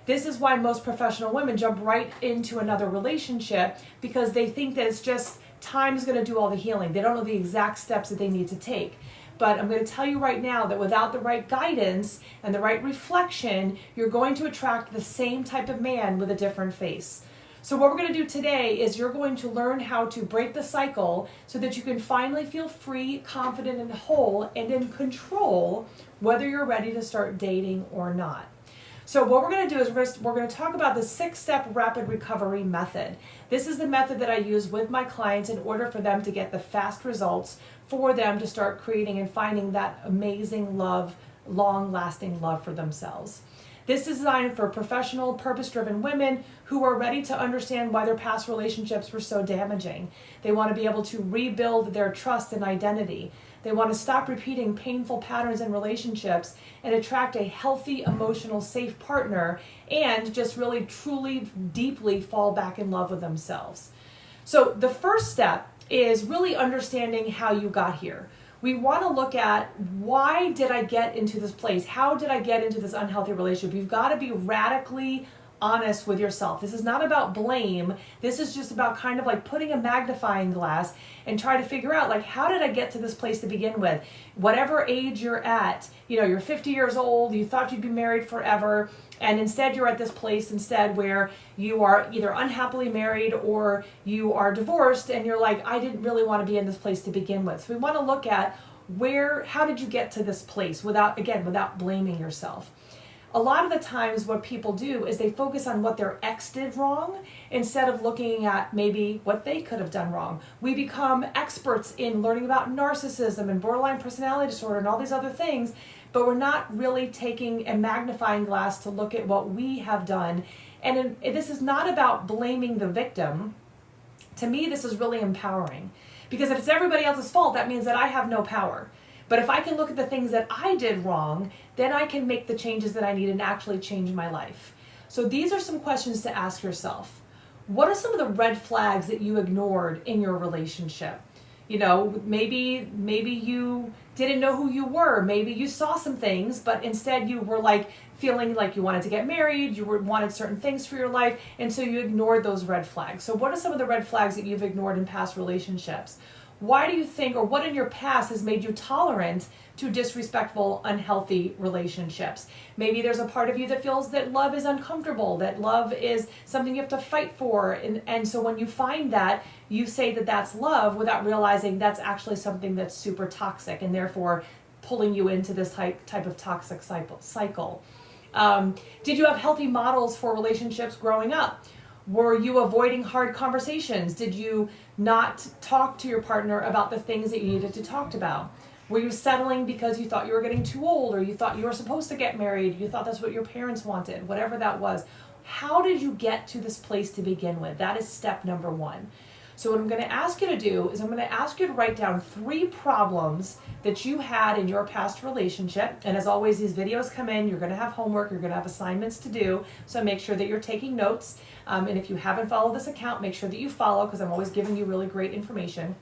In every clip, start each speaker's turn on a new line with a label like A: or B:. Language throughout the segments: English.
A: This is why most professional women jump right into another relationship, because they think that it's just time is going to do all the healing. They don't know the exact steps that they need to take. But I'm going to tell you right now that without the right guidance and the right reflection, you're going to attract the same type of man with a different face. So what we're going to do today is you're going to learn how to break the cycle so that you can finally feel free, confident, and whole, and in control whether you're ready to start dating or not. So what we're going to do is we're going to talk about the 6-step rapid recovery method. This is the method that I use with my clients in order for them to get the fast results, for them to start creating and finding that amazing love, long-lasting love for themselves. This is designed for professional, purpose-driven women who are ready to understand why their past relationships were so damaging. They want to be able to rebuild their trust and identity. They want to stop repeating painful patterns in relationships and attract a healthy, emotional, safe partner, and just really, truly, deeply fall back in love with themselves. So the first step is really understanding how you got here. We want to look at, why did I get into this place? How did I get into this unhealthy relationship? You've got to be radically honest with yourself. This is not about blame. This is just about kind of like putting a magnifying glass and try to figure out, like, how did I get to this place to begin with? Whatever age you're at, you're 50 years old, you thought you'd be married forever, and instead you're at this place where you are either unhappily married or you are divorced, and you're like, I didn't really want to be in this place to begin with. So we want to look at how did you get to this place without blaming yourself. A lot of the times what people do is they focus on what their ex did wrong instead of looking at maybe what they could have done wrong. We become experts in learning about narcissism and borderline personality disorder and all these other things, but we're not really taking a magnifying glass to look at what we have done. And this is not about blaming the victim. To me, this is really empowering, because if it's everybody else's fault, that means that I have no power. But if I can look at the things that I did wrong, then I can make the changes that I need and actually change my life. So these are some questions to ask yourself. What are some of the red flags that you ignored in your relationship? Maybe you didn't know who you were. Maybe you saw some things, but instead you were feeling like you wanted to get married, wanted certain things for your life, and so you ignored those red flags. So what are some of the red flags that you've ignored in past relationships? Why do you think, or what in your past has made you tolerant to disrespectful, unhealthy relationships? Maybe there's a part of you that feels that love is uncomfortable, that love is something you have to fight for. And so when you find that, you say that that's love without realizing that's actually something that's super toxic and therefore pulling you into this type of toxic cycle. Did you have healthy models for relationships growing up? Were you avoiding hard conversations? Did you not talk to your partner about the things that you needed to talk about? Were you settling because you thought you were getting too old, or you thought you were supposed to get married? You thought that's what your parents wanted, whatever that was. How did you get to this place to begin with? That is step number 1. So what I'm going to ask you to do is I'm going to ask you to write down 3 problems that you had in your past relationship. And as always, these videos come in, you're going to have homework, you're going to have assignments to do. So make sure that you're taking notes. And if you haven't followed this account, make sure that you follow, because I'm always giving you really great information.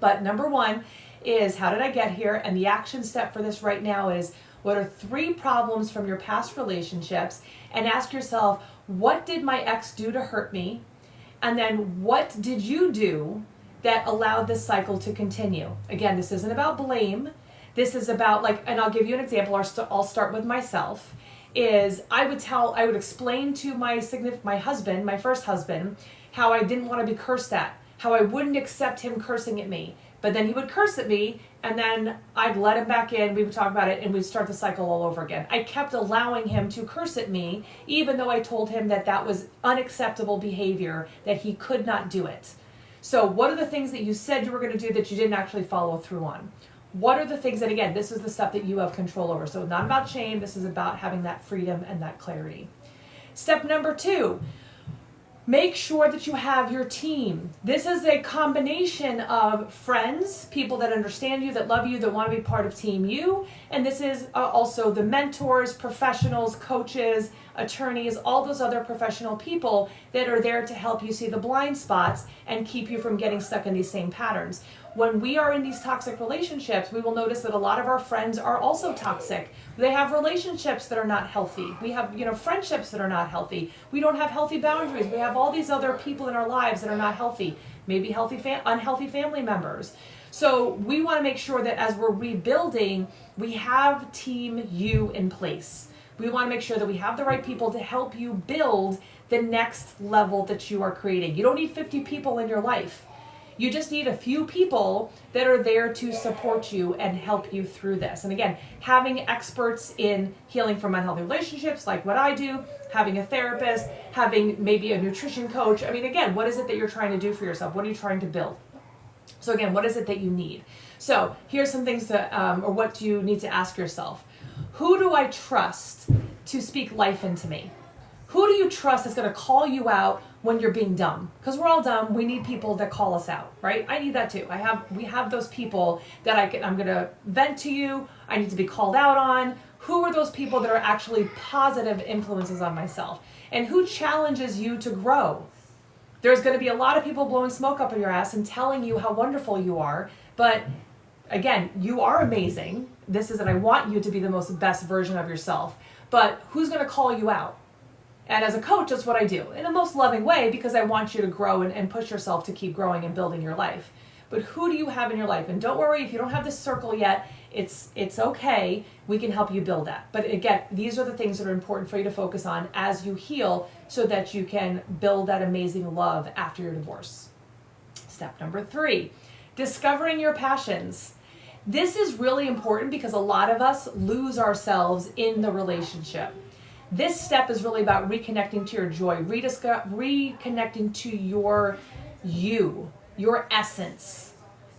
A: But number 1 is, how did I get here? And the action step for this right now is, what are 3 problems from your past relationships? And ask yourself, what did my ex do to hurt me? And then what did you do that allowed this cycle to continue? Again, this isn't about blame. This is about, and I'll give you an example. I'll start with myself. I would explain to my husband, my first husband, how I didn't want to be cursed at, how I wouldn't accept him cursing at me. But then he would curse at me, and then I'd let him back in, we would talk about it, and we'd start the cycle all over again. I kept allowing him to curse at me, even though I told him that that was unacceptable behavior, that he could not do it. So what are the things that you said you were going to do that you didn't actually follow through on? What are the things that, again, this is the stuff that you have control over. So not about shame, this is about having that freedom and that clarity. Step number 2. Make sure that you have your team. This is a combination of friends, people that understand you, that love you, that want to be part of Team You. And this is also the mentors, professionals, coaches, attorneys, all those other professional people that are there to help you see the blind spots and keep you from getting stuck in these same patterns. when we are in these toxic relationships, we will notice that a lot of our friends are also toxic. They have relationships that are not healthy. We have, friendships that are not healthy. We don't have healthy boundaries. We have all these other people in our lives that are not healthy. Maybe unhealthy family members. So we want to make sure that as we're rebuilding, we have Team You in place. We want to make sure that we have the right people to help you build the next level that you are creating. You don't need 50 people in your life. You just need a few people that are there to support you and help you through this. And again, having experts in healing from unhealthy relationships, like what I do, having a therapist, having maybe a nutrition coach. I mean, again, what is it that you're trying to do for yourself? What are you trying to build? So again, what is it that you need? So here's some things or what you need to ask yourself. Who do I trust to speak life into me? Who do you trust is going to call you out when you're being dumb? Because we're all dumb. We need people that call us out, right? I need that too. We have those people that I'm going to vent to you. I need to be called out on. Who are those people that are actually positive influences on myself? And who challenges you to grow? There's going to be a lot of people blowing smoke up your ass and telling you how wonderful you are. But again, you are amazing. I want you to be the best version of yourself. But who's going to call you out? And as a coach, that's what I do in the most loving way, because I want you to grow and push yourself to keep growing and building your life. But who do you have in your life? And don't worry, if you don't have this circle yet, it's okay. We can help you build that. But again, these are the things that are important for you to focus on as you heal so that you can build that amazing love after your divorce. Step number 3, discovering your passions. This is really important because a lot of us lose ourselves in the relationship. This step is really about reconnecting to your joy, reconnecting to your essence.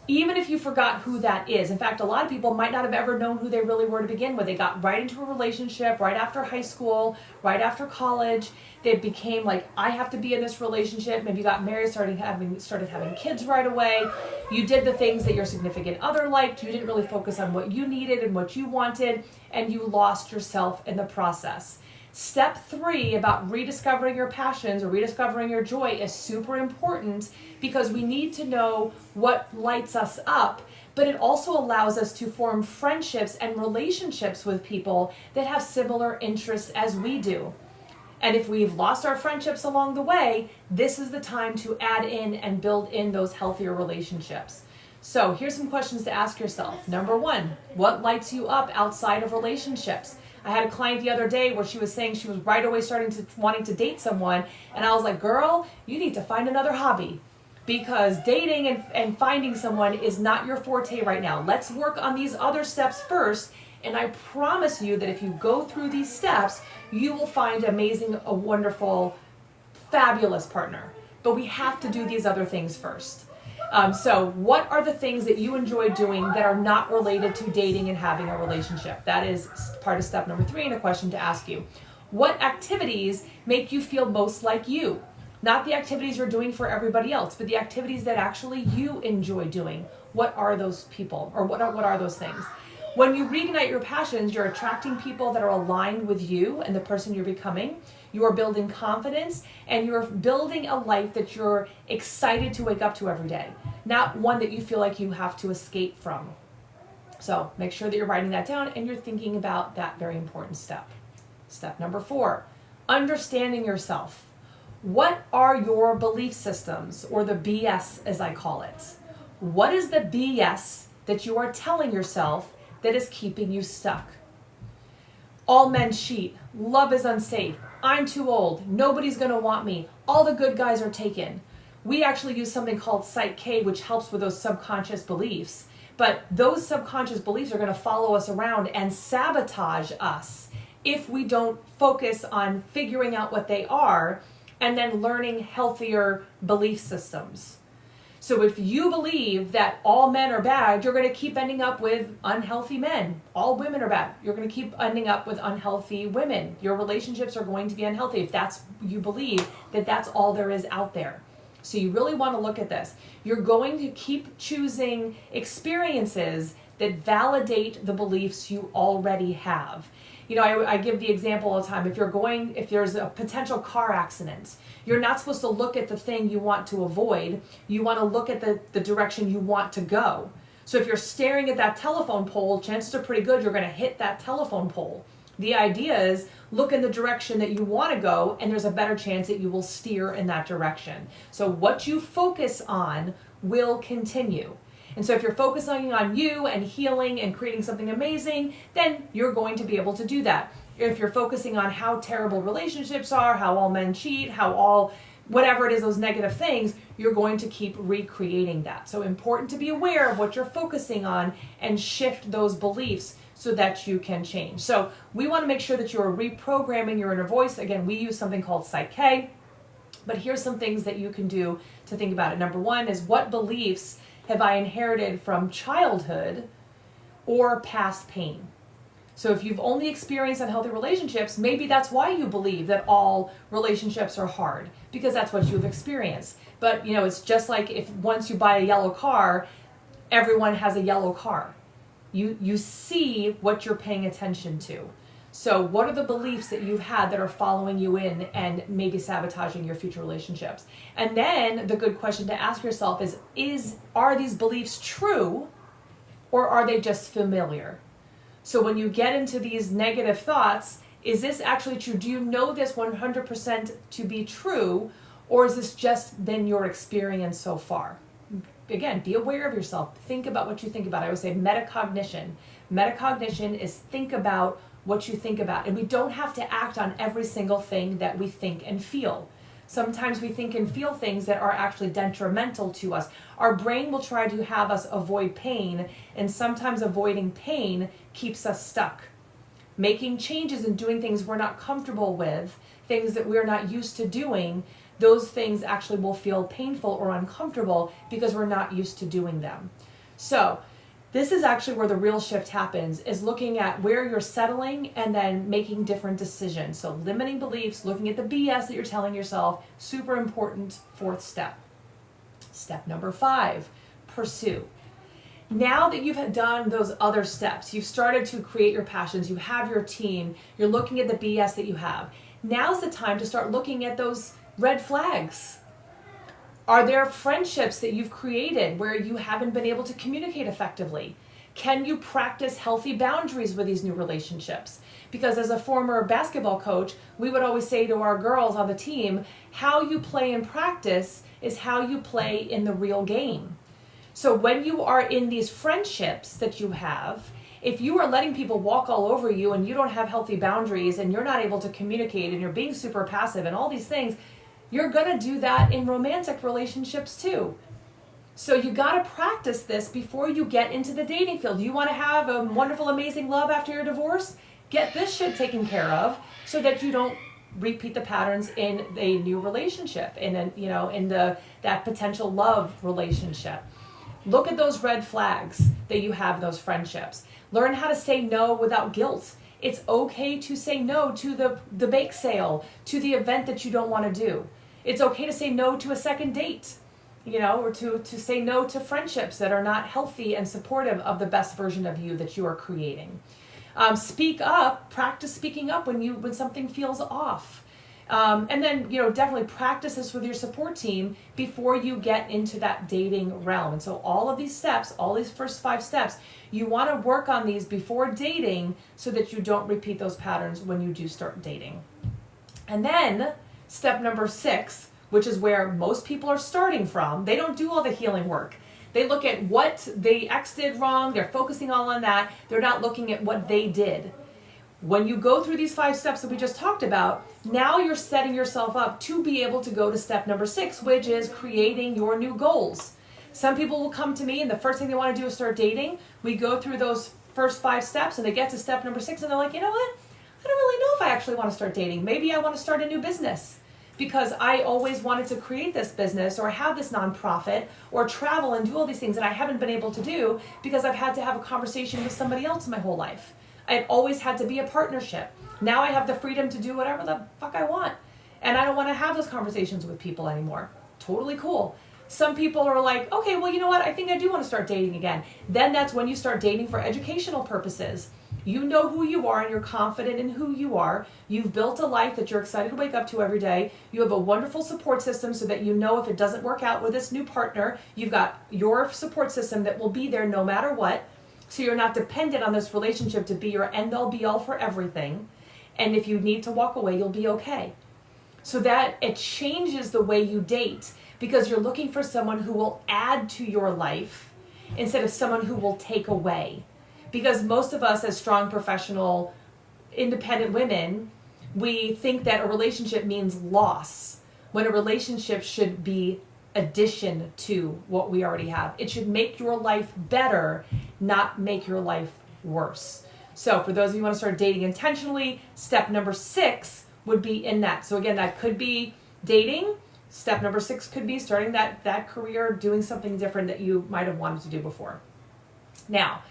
A: Even if you forgot who that is. In fact, a lot of people might not have ever known who they really were to begin with. They got right into a relationship right after high school, right after college. They became like, I have to be in this relationship. Maybe you got married, started having kids right away. You did the things that your significant other liked. You didn't really focus on what you needed and what you wanted, and you lost yourself in the process. Step 3 about rediscovering your passions or rediscovering your joy is super important because we need to know what lights us up, but it also allows us to form friendships and relationships with people that have similar interests as we do. And if we've lost our friendships along the way, this is the time to add in and build in those healthier relationships. So here's some questions to ask yourself. Number 1, what lights you up outside of relationships? I had a client the other day where she was saying she was right away wanting to date someone. And I was like, girl, you need to find another hobby because dating and finding someone is not your forte right now. Let's work on these other steps first. And I promise you that if you go through these steps, you will find amazing, a wonderful, fabulous partner. But we have to do these other things first. So what are the things that you enjoy doing that are not related to dating and having a relationship? That is part of step number 3 and a question to ask you. What activities make you feel most like you? Not the activities you're doing for everybody else, but the activities that actually you enjoy doing. What are those people or what are those things? When you reignite your passions, you're attracting people that are aligned with you and the person you're becoming. You are building confidence and you're building a life that you're excited to wake up to every day, not one that you feel like you have to escape from. So make sure that you're writing that down and you're thinking about that very important step. Step number 4, understanding yourself. What are your belief systems, or the BS as I call it? What is the BS that you are telling yourself that is keeping you stuck? All men cheat. Love is unsafe. I'm too old. Nobody's going to want me. All the good guys are taken. We actually use something called Psych K, which helps with those subconscious beliefs. But those subconscious beliefs are going to follow us around and sabotage us if we don't focus on figuring out what they are and then learning healthier belief systems. So if you believe that all men are bad, you're going to keep ending up with unhealthy men. All women are bad. You're going to keep ending up with unhealthy women. Your relationships are going to be unhealthy if you believe that that's all there is out there. So you really want to look at this. You're going to keep choosing experiences that validate the beliefs you already have. I give the example all the time. If there's a potential car accident, you're not supposed to look at the thing you want to avoid. You want to look at the direction you want to go. So if you're staring at that telephone pole, chances are pretty good you're going to hit that telephone pole. The idea is look in the direction that you want to go, and there's a better chance that you will steer in that direction. So what you focus on will continue. And so if you're focusing on you and healing and creating something amazing, then you're going to be able to do that. If you're focusing on how terrible relationships are, how all men cheat, whatever it is, those negative things, you're going to keep recreating that. So important to be aware of what you're focusing on and shift those beliefs so that you can change. So we want to make sure that you're reprogramming your inner voice. Again, we use something called Psyche, but here's some things that you can do to think about it. Number one is, what beliefs have I inherited from childhood or past pain? So if you've only experienced unhealthy relationships, maybe that's why you believe that all relationships are hard, because that's what you've experienced. But it's just like if once you buy a yellow car, everyone has a yellow car. You see what you're paying attention to. So what are the beliefs that you've had that are following you in and maybe sabotaging your future relationships? And then the good question to ask yourself is are these beliefs true, or are they just familiar? So when you get into these negative thoughts, is this actually true? Do you know this 100% to be true, or is this just been your experience so far? Again, be aware of yourself. Think about what you think about. I always say metacognition. Metacognition is think about what you think about. And we don't have to act on every single thing that we think and feel. Sometimes we think and feel things that are actually detrimental to us. Our brain will try to have us avoid pain, and sometimes avoiding pain keeps us stuck. Making changes and doing things we're not comfortable with, things that we're not used to doing, those things actually will feel painful or uncomfortable because we're not used to doing them. So this is actually where the real shift happens, is looking at where you're settling and then making different decisions. So limiting beliefs, looking at the BS that you're telling yourself, super important fourth step. Step number 5, pursue. Now that you've done those other steps, you've started to create your passions, you have your team, you're looking at the BS that you have. Now's the time to start looking at those red flags. Are there friendships that you've created where you haven't been able to communicate effectively? Can you practice healthy boundaries with these new relationships? Because as a former basketball coach, we would always say to our girls on the team, how you play in practice is how you play in the real game. So when you are in these friendships that you have, if you are letting people walk all over you and you don't have healthy boundaries and you're not able to communicate and you're being super passive and all these things, you're going to do that in romantic relationships too. So you got to practice this before you get into the dating field. You want to have a wonderful, amazing love after your divorce? Get this shit taken care of so that you don't repeat the patterns in a new relationship, in that potential love relationship. Look at those red flags that you have in those friendships. Learn how to say no without guilt. It's okay to say no to the bake sale, to the event that you don't want to do. It's okay to say no to a second date, or to say no to friendships that are not healthy and supportive of the best version of you that you are creating. Speak up, practice speaking up when something feels off. And then, definitely practice this with your support team before you get into that dating realm. And so all of these steps, all these first 5 steps, you want to work on these before dating so that you don't repeat those patterns when you do start dating. And then step number 6, which is where most people are starting from, they don't do all the healing work. They look at what the ex did wrong. They're focusing all on that. They're not looking at what they did. When you go through these 5 steps that we just talked about, now you're setting yourself up to be able to go to step number 6, which is creating your new goals. Some people will come to me and the first thing they want to do is start dating. We go through those first 5 steps and they get to step number 6 and they're like, you know what? I don't really know if I actually want to start dating. Maybe I want to start a new business because I always wanted to create this business or have this nonprofit or travel and do all these things that I haven't been able to do because I've had to have a conversation with somebody else my whole life. It always had to be a partnership. Now I have the freedom to do whatever the fuck I want. And I don't want to have those conversations with people anymore. Totally cool. Some people are like, okay, well, you know what? I think I do want to start dating again. Then that's when you start dating for educational purposes. You know who you are and you're confident in who you are. You've built a life that you're excited to wake up to every day. You have a wonderful support system so that you know if it doesn't work out with this new partner, you've got your support system that will be there no matter what. So you're not dependent on this relationship to be your end-all be-all for everything. And if you need to walk away, you'll be okay. So that it changes the way you date, because you're looking for someone who will add to your life instead of someone who will take away. Because most of us as strong, professional, independent women, we think that a relationship means loss, when a relationship should be addition to what we already have. It should make your life better, not make your life worse. So for those of you who want to start dating intentionally, step number 6 would be in that. So again, that could be dating. Step number 6 could be starting that career, doing something different that you might have wanted to do before. Now,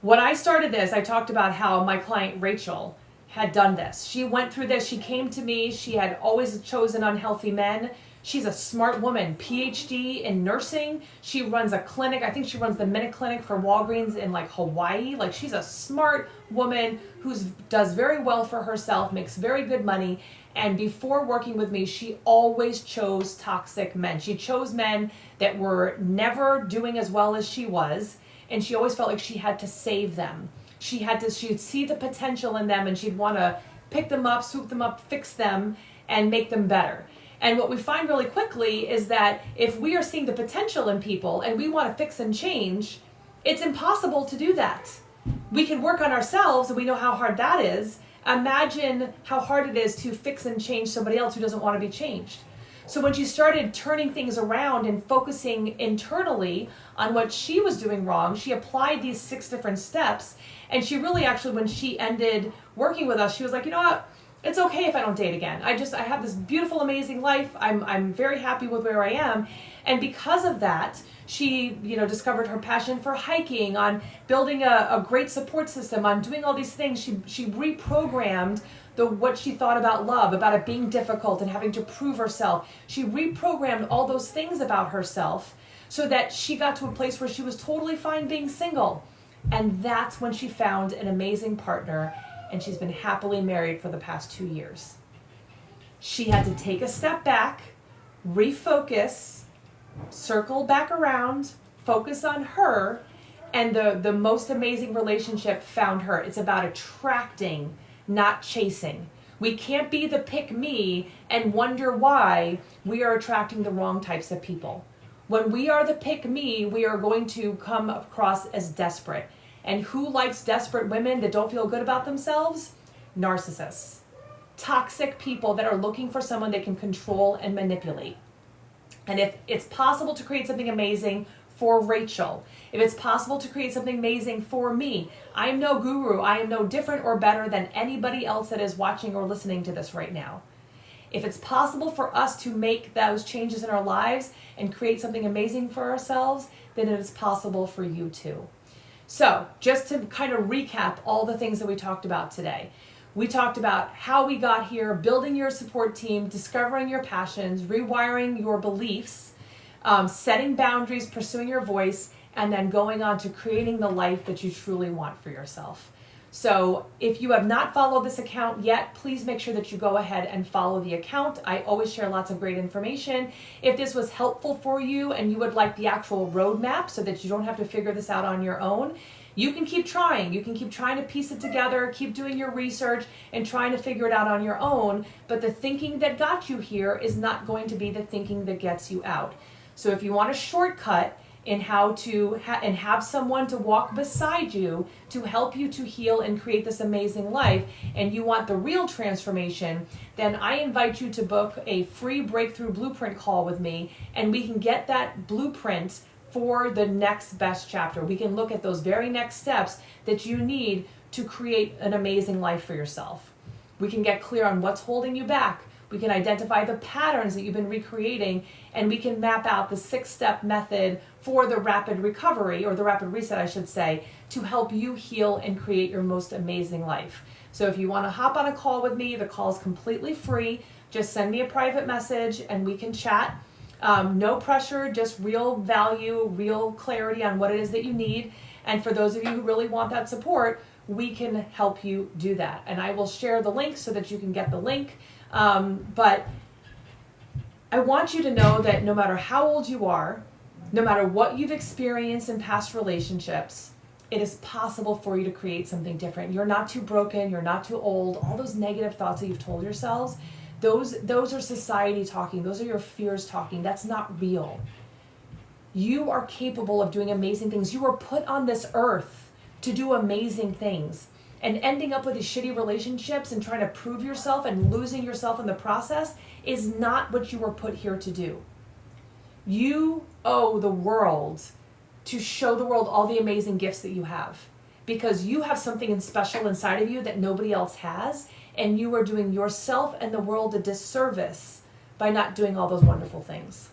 A: when I started this, I talked about how my client Rachel had done this. She went through this. She came to me. She had always chosen unhealthy men. She's a smart woman, PhD in nursing. She runs a clinic. I think she runs the Minute Clinic for Walgreens in like Hawaii. Like, she's a smart woman who does very well for herself, makes very good money. And before working with me, she always chose toxic men. She chose men that were never doing as well as she was. And she always felt like she had to save them. She'd see the potential in them and she'd want to pick them up, swoop them up, fix them, and make them better. And what we find really quickly is that if we are seeing the potential in people and we want to fix and change, it's impossible to do that. We can work on ourselves and we know how hard that is. Imagine how hard it is to fix and change somebody else who doesn't want to be changed. So when she started turning things around and focusing internally on what she was doing wrong, she applied these 6 different steps. And she really actually, when she ended working with us, she was like, you know what? It's okay if I don't date again. I have this beautiful, amazing life. I'm very happy with where I am. And because of that, she, discovered her passion for hiking, on building a great support system, on doing all these things. She reprogrammed what she thought about love, about it being difficult and having to prove herself. She reprogrammed all those things about herself so that she got to a place where she was totally fine being single. And that's when she found an amazing partner, and she's been happily married for the past 2 years. She had to take a step back, refocus, circle back around, focus on her, and the most amazing relationship found her. It's about attracting, not chasing. We can't be the pick me and wonder why we are attracting the wrong types of people. When we are the pick me, we are going to come across as desperate. And who likes desperate women that don't feel good about themselves? Narcissists. Toxic people that are looking for someone they can control and manipulate. And if it's possible to create something amazing for Rachel, if it's possible to create something amazing for me, I am no guru. I am no different or better than anybody else that is watching or listening to this right now. If it's possible for us to make those changes in our lives and create something amazing for ourselves, then it is possible for you too. So just to kind of recap all the things that we talked about today. We talked about how we got here, building your support team, discovering your passions, rewiring your beliefs, setting boundaries, pursuing your voice, and then going on to creating the life that you truly want for yourself. So if you have not followed this account yet, please make sure that you go ahead and follow the account. I always share lots of great information. If this was helpful for you and you would like the actual roadmap so that you don't have to figure this out on your own, you can keep trying. You can keep trying to piece it together, keep doing your research and trying to figure it out on your own. But the thinking that got you here is not going to be the thinking that gets you out. So if you want a shortcut in how to have someone to walk beside you to help you to heal and create this amazing life, and you want the real transformation, then I invite you to book a free breakthrough blueprint call with me, and we can get that blueprint for the next best chapter. We can look at those very next steps that you need to create an amazing life for yourself. We can get clear on what's holding you back. We can identify the patterns that you've been recreating, and we can map out the 6-step method for the rapid recovery, or the rapid reset, I should say, to help you heal and create your most amazing life. So if you want to hop on a call with me, the call is completely free. Just send me a private message and we can chat. No pressure, just real value, real clarity on what it is that you need. And for those of you who really want that support, we can help you do that. And I will share the link so that you can get the link. But I want you to know that no matter how old you are, no matter what you've experienced in past relationships, it is possible for you to create something different. You're not too broken, you're not too old. All those negative thoughts that you've told yourselves, those are society talking, those are your fears talking. That's not real. You are capable of doing amazing things. You were put on this earth to do amazing things. And ending up with these shitty relationships and trying to prove yourself and losing yourself in the process is not what you were put here to do. You owe the world to show the world all the amazing gifts that you have, because you have something special inside of you that nobody else has, and you are doing yourself and the world a disservice by not doing all those wonderful things.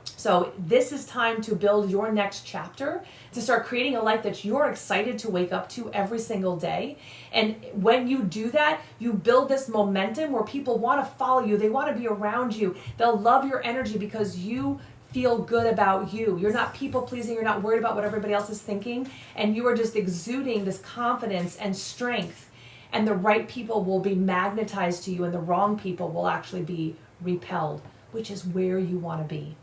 A: So this is time to build your next chapter, to start creating a life that you're excited to wake up to every single day. And when you do that, you build this momentum where people want to follow you. They want to be around you. They'll love your energy because you feel good about you. You're not people pleasing. You're not worried about what everybody else is thinking. And you are just exuding this confidence and strength. And the right people will be magnetized to you, and the wrong people will actually be repelled, which is where you want to be.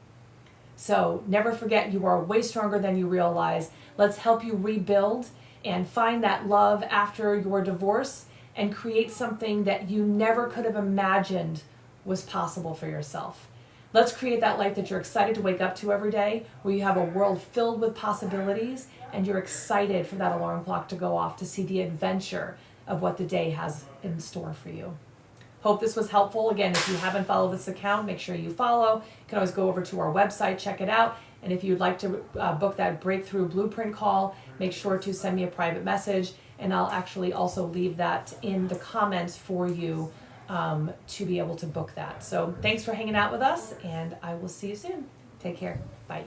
A: So never forget, you are way stronger than you realize. Let's help you rebuild and find that love after your divorce and create something that you never could have imagined was possible for yourself. Let's create that life that you're excited to wake up to every day, where you have a world filled with possibilities and you're excited for that alarm clock to go off to see the adventure of what the day has in store for you. Hope this was helpful. Again, if you haven't followed this account, make sure you follow. You can always go over to our website, check it out. And if you'd like to book that breakthrough blueprint call, make sure to send me a private message. And I'll actually also leave that in the comments for you to be able to book that. So thanks for hanging out with us, and I will see you soon. Take care. Bye.